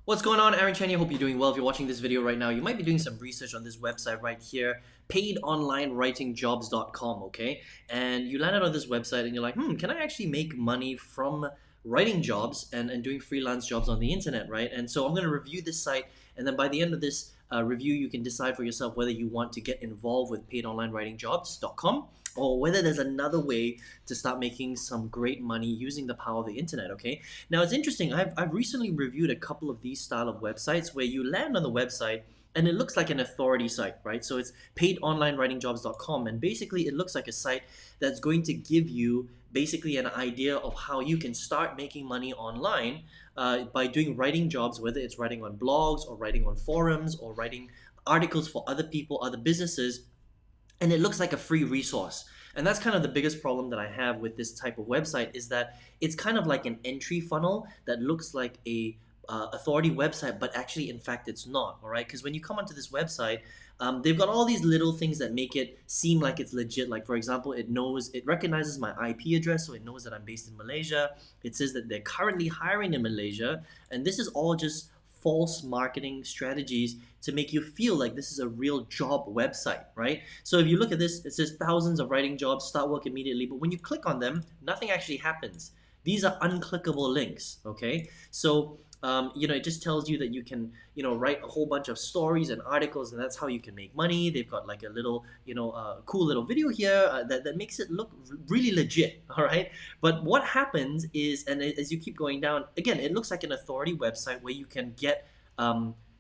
What's going on? Aaron Chen here. Hope you're doing well. If you're watching this video right now, you might be doing some research on this website right here, paidonlinewritingjobs.com, okay? And you landed on this website and you're like, can I actually make money from writing jobs and doing freelance jobs on the internet, right? And so I'm going to review this site, and then by the end of this review, you can decide for yourself whether you want to get involved with paidonlinewritingjobs.com or whether there's another way to start making some great money using the power of the internet, okay? Now it's interesting, I've recently reviewed a couple of these style of websites where you land on the website and it looks like an authority site, right? So it's paidonlinewritingjobs.com, and basically it looks like a site that's going to give you basically an idea of how you can start making money online by doing writing jobs, whether it's writing on blogs or writing on forums or writing articles for other people, other businesses, and it looks like a free resource. And that's kind of the biggest problem that I have with this type of website, is that it's kind of like an entry funnel that looks like a authority website, but actually in fact it's not. All right, because when you come onto this website, they've got all these little things that make it seem like it's legit. Like, for example, it recognizes my IP address, so it knows that I'm based in Malaysia. It says that they're currently hiring in Malaysia, and this is all just false marketing strategies to make you feel like this is a real job website, right? So if you look at this, it says thousands of writing jobs, start work immediately, but when you click on them, nothing actually happens. These are unclickable links, okay? So it just tells you that you can, write a whole bunch of stories and articles, and that's how you can make money. They've got like a little, cool little video here that makes it look really legit, all right? But what happens is, and as you keep going down, again, it looks like an authority website where you can get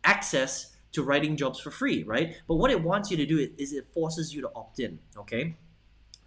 access to writing jobs for free, right? But what it wants you to do is it forces you to opt in, okay?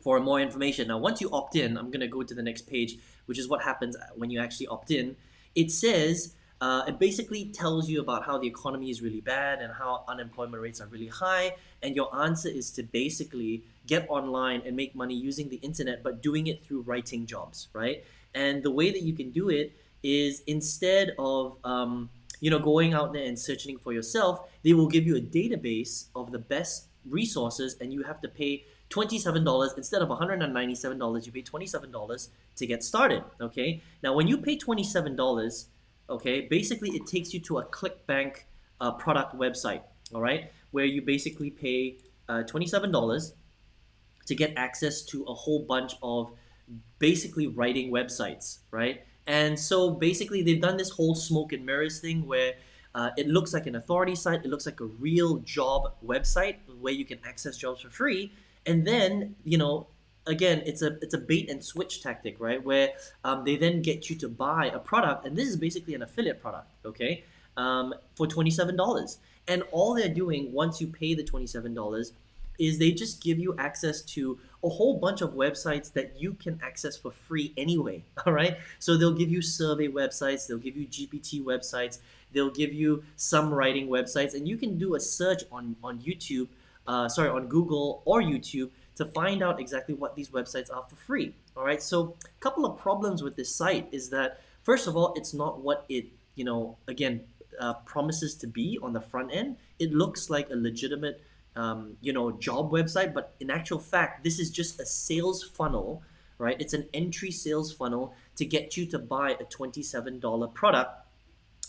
For more information. Now, once you opt in, I'm going to go to the next page, which is what happens when you actually opt in. It says, it basically tells you about how the economy is really bad and how unemployment rates are really high. And your answer is to basically get online and make money using the internet, but doing it through writing jobs, right? And the way that you can do it is, instead of going out there and searching for yourself, they will give you a database of the best resources, and you have to pay $27 instead of $197. You pay $27 to get started. Okay. Now, when you pay $27, okay, basically it takes you to a ClickBank product website. All right, where you basically pay $27 to get access to a whole bunch of basically writing websites, right? And so basically they've done this whole smoke and mirrors thing where it looks like an authority site, it looks like a real job website where you can access jobs for free, and then again, it's a bait and switch tactic, right? Where they then get you to buy a product, and this is basically an affiliate product, okay, for $27. And all they're doing once you pay the $27 is they just give you access to a whole bunch of websites that you can access for free anyway. All right, so they'll give you survey websites, they'll give you GPT websites, they'll give you some writing websites, and you can do a search on YouTube, on Google or YouTube, to find out exactly what these websites are for free. All right, so a couple of problems with this site is that, first of all, it's not what it promises to be on the front end. It looks like a legitimate job website, but in actual fact, this is just a sales funnel, right? It's an entry sales funnel to get you to buy a $27 product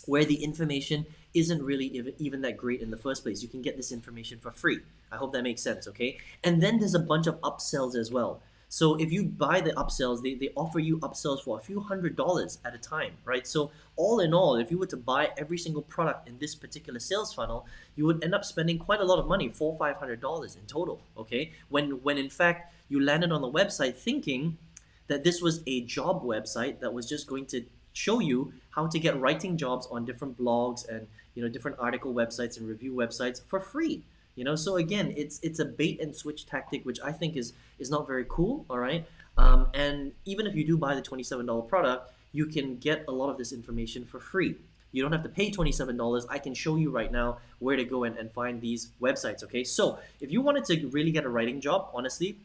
where the information isn't really even that great in the first place. You can get this information for free. I hope that makes sense, okay? And then there's a bunch of upsells as well. So if you buy the upsells, they offer you upsells for a few $100s at a time, right? So all in all, if you were to buy every single product in this particular sales funnel, you would end up spending quite a lot of money, $400-500 in total, okay? When in fact you landed on the website thinking that this was a job website that was just going to show you how to get writing jobs on different blogs and different article websites and review websites for free. So again, it's a bait and switch tactic, which I think is not very cool. All right, and even if you do buy the $27 product, you can get a lot of this information for free. You don't have to pay $27. I can show you right now where to go and find these websites. Okay, so if you wanted to really get a writing job, honestly,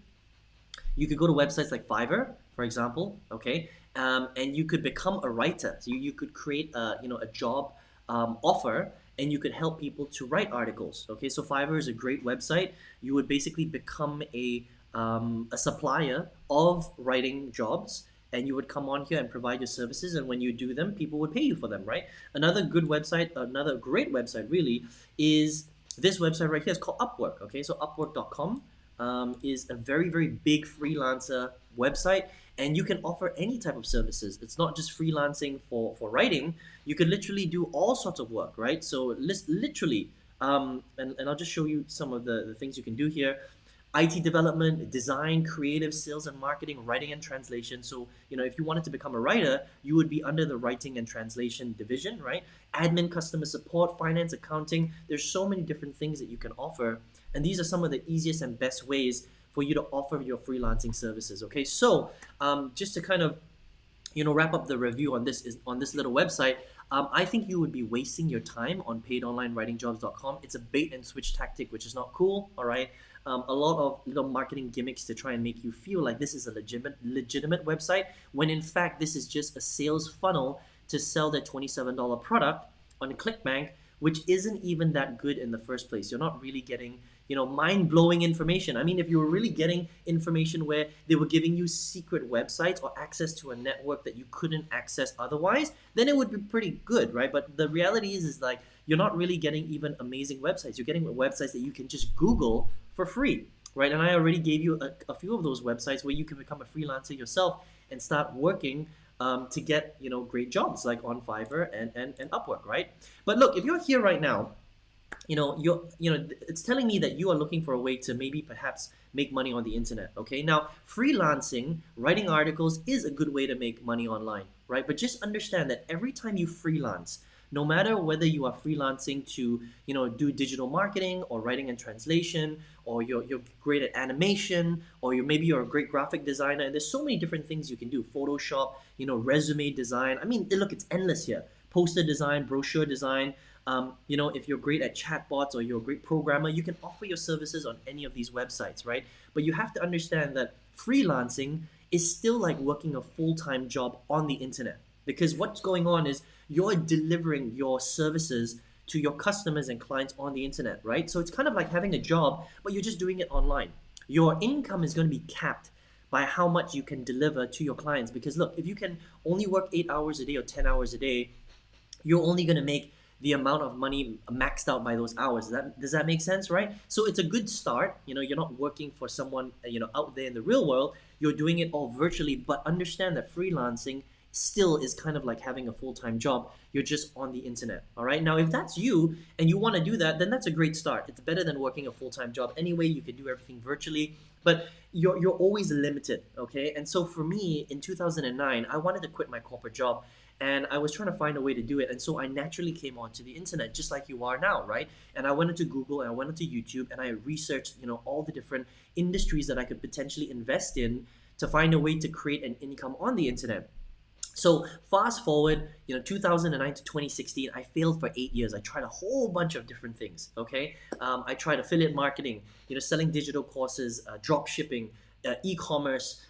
you could go to websites like Fiverr, for example, okay, and you could become a writer. So you could create a job offer, and you could help people to write articles. Okay, so Fiverr is a great website. You would basically become a supplier of writing jobs, and you would come on here and provide your services, and when you do them, people would pay you for them, right? Another good website, another great website really, is this website right here. It's called Upwork. Okay, so Upwork.com is a very, very big freelancer website, and you can offer any type of services. It's not just freelancing for writing. You can literally do all sorts of work, right? So literally, and I'll just show you some of the things you can do here. IT development, design, creative, sales and marketing, writing and translation. So, if you wanted to become a writer, you would be under the writing and translation division, right? Admin, customer support, finance, accounting. There's so many different things that you can offer. And these are some of the easiest and best ways for you to offer your freelancing services. Okay, so just to kind of wrap up the review on this little website, I think you would be wasting your time on paidonlinewritingjobs.com. It's a bait and switch tactic, which is not cool. All right, a lot of little marketing gimmicks to try and make you feel like this is a legitimate website, when in fact this is just a sales funnel to sell their $27 product on ClickBank, which isn't even that good in the first place. You're not really getting mind-blowing information. I mean, if you were really getting information where they were giving you secret websites or access to a network that you couldn't access otherwise, then it would be pretty good, right? But the reality is like, you're not really getting even amazing websites. You're getting websites that you can just Google for free, right? And I already gave you a few of those websites where you can become a freelancer yourself and start working to get great jobs, like on Fiverr and Upwork, right? But look, if you're here right now, it's telling me that you are looking for a way to maybe perhaps make money on the internet. Okay, now freelancing, writing articles is a good way to make money online, right? But just understand that every time you freelance, no matter whether you are freelancing to do digital marketing or writing and translation, or you're great at animation, or maybe you're a great graphic designer, and there's so many different things you can do. Photoshop, resume design. I mean, look, it's endless here. Poster design, brochure design. If you're great at chatbots or you're a great programmer, you can offer your services on any of these websites, right? But you have to understand that freelancing is still like working a full-time job on the internet, because what's going on is you're delivering your services to your customers and clients on the internet, right? So it's kind of like having a job, but you're just doing it online. Your income is going to be capped by how much you can deliver to your clients, because look, if you can only work 8 hours a day or 10 hours a day, you're only going to make the amount of money maxed out by those hours. Does that make sense, right? So it's a good start. You're not working for someone out there in the real world. You're doing it all virtually, but understand that freelancing still is kind of like having a full-time job. You're just on the internet. All right, now if that's you and you want to do that, then that's a great start. It's better than working a full-time job anyway. You can do everything virtually, but you're always limited. Okay, and so for me in 2009, I wanted to quit my corporate job, and I was trying to find a way to do it. And so I naturally came onto the internet, just like you are now, right? And I went into Google and I went into YouTube and I researched, all the different industries that I could potentially invest in to find a way to create an income on the internet. So fast forward, 2009 to 2016, I failed for 8 years. I tried a whole bunch of different things, okay? I tried affiliate marketing, selling digital courses, drop shipping, e-commerce,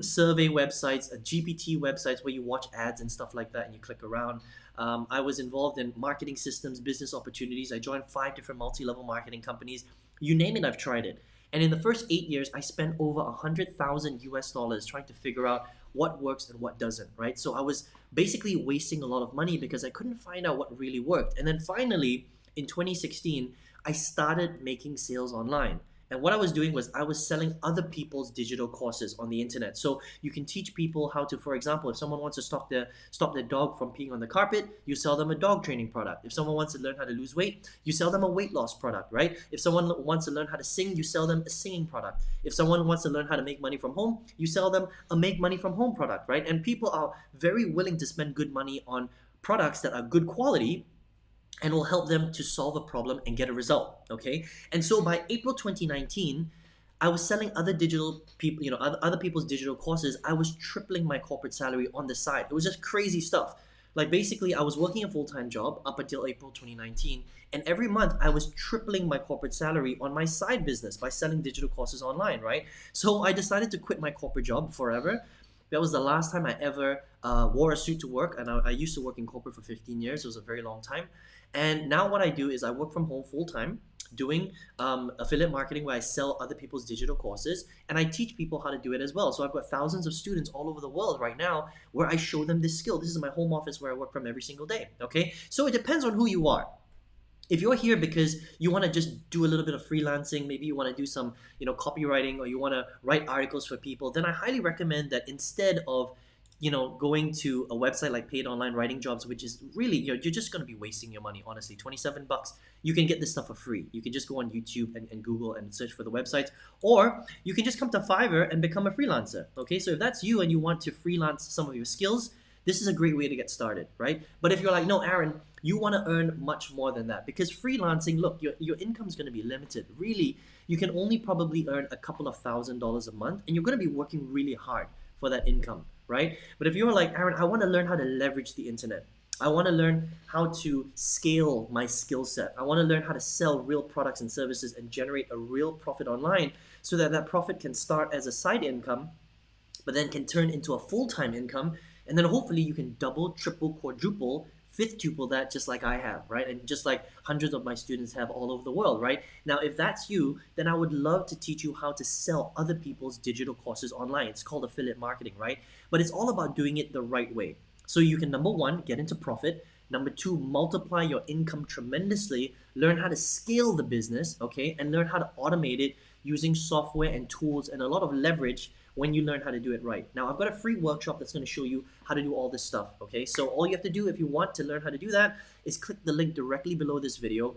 survey websites, GPT websites where you watch ads and stuff like that and you click around. I was involved in marketing systems, business opportunities. I joined 5 different multi-level marketing companies. You name it, I've tried it. And in the first 8 years, I spent over $100,000 trying to figure out what works and what doesn't, right? So I was basically wasting a lot of money because I couldn't find out what really worked. And then finally, in 2016, I started making sales online. And what I was doing was I was selling other people's digital courses on the internet. So you can teach people how to, for example, if someone wants to stop their dog from peeing on the carpet, you sell them a dog training product. If someone wants to learn how to lose weight, you sell them a weight loss product, right? If someone wants to learn how to sing, you sell them a singing product. If someone wants to learn how to make money from home, you sell them a make money from home product, right? And people are very willing to spend good money on products that are good quality and will help them to solve a problem and get a result, okay? And so by April 2019, I was selling other digital people, other people's digital courses. I was tripling my corporate salary on the side. It was just crazy stuff. Like basically, I was working a full-time job up until April 2019, and every month I was tripling my corporate salary on my side business by selling digital courses online, right? So I decided to quit my corporate job forever. That was the last time I ever wore a suit to work, and I used to work in corporate for 15 years. It was a very long time. And now what I do is I work from home full time, doing affiliate marketing where I sell other people's digital courses and I teach people how to do it as well. So I've got thousands of students all over the world right now where I show them this skill. This is my home office where I work from every single day. Okay, so it depends on who you are. If you're here because you want to just do a little bit of freelancing, maybe you want to do some, copywriting, or you want to write articles for people, then I highly recommend that instead of, going to a website like Paid Online Writing Jobs, which is really, you're just going to be wasting your money, honestly. $27, you can get this stuff for free. You can just go on YouTube and Google and search for the websites, or you can just come to Fiverr and become a freelancer. Okay, so if that's you and you want to freelance some of your skills, this is a great way to get started, right? But if you're like, no, Aaron, you want to earn much more than that, because freelancing, look, your income is going to be limited. Really, you can only probably earn a couple of $1,000s a month, and you're going to be working really hard for that income, right? But if you're like, Aaron, I want to learn how to leverage the internet. I want to learn how to scale my skill set. I want to learn how to sell real products and services and generate a real profit online, so that that profit can start as a side income, but then can turn into a full-time income. And then hopefully you can double, triple, quadruple, fifth-tuple that, just like I have, right? And just like hundreds of my students have all over the world, right? Now, if that's you, then I would love to teach you how to sell other people's digital courses online. It's called affiliate marketing, right? But it's all about doing it the right way. So you can, number one, get into profit. Number two, multiply your income tremendously. Learn how to scale the business, okay? And learn how to automate it using software and tools and a lot of leverage when you learn how to do it right. Now, I've got a free workshop that's going to show you how to do all this stuff, okay? So all you have to do if you want to learn how to do that is click the link directly below this video,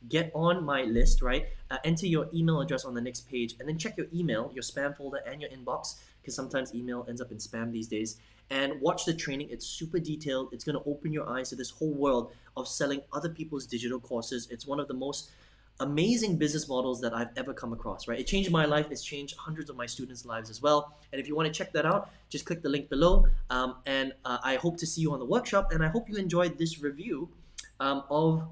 get on my list, right? Enter your email address on the next page, and then check your email, your spam folder, and your inbox, because sometimes email ends up in spam these days. And watch the training. It's super detailed. It's going to open your eyes to this whole world of selling other people's digital courses. It's one of the most amazing business models that I've ever come across, right? It changed my life. It's changed hundreds of my students' lives as well. And if you want to check that out, just click the link below. I hope to see you on the workshop. And I hope you enjoyed this review of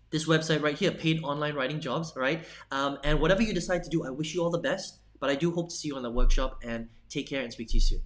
this website right here, Paid Online Writing Jobs, right? And whatever you decide to do, I wish you all the best. But I do hope to see you on the workshop, and take care and speak to you soon.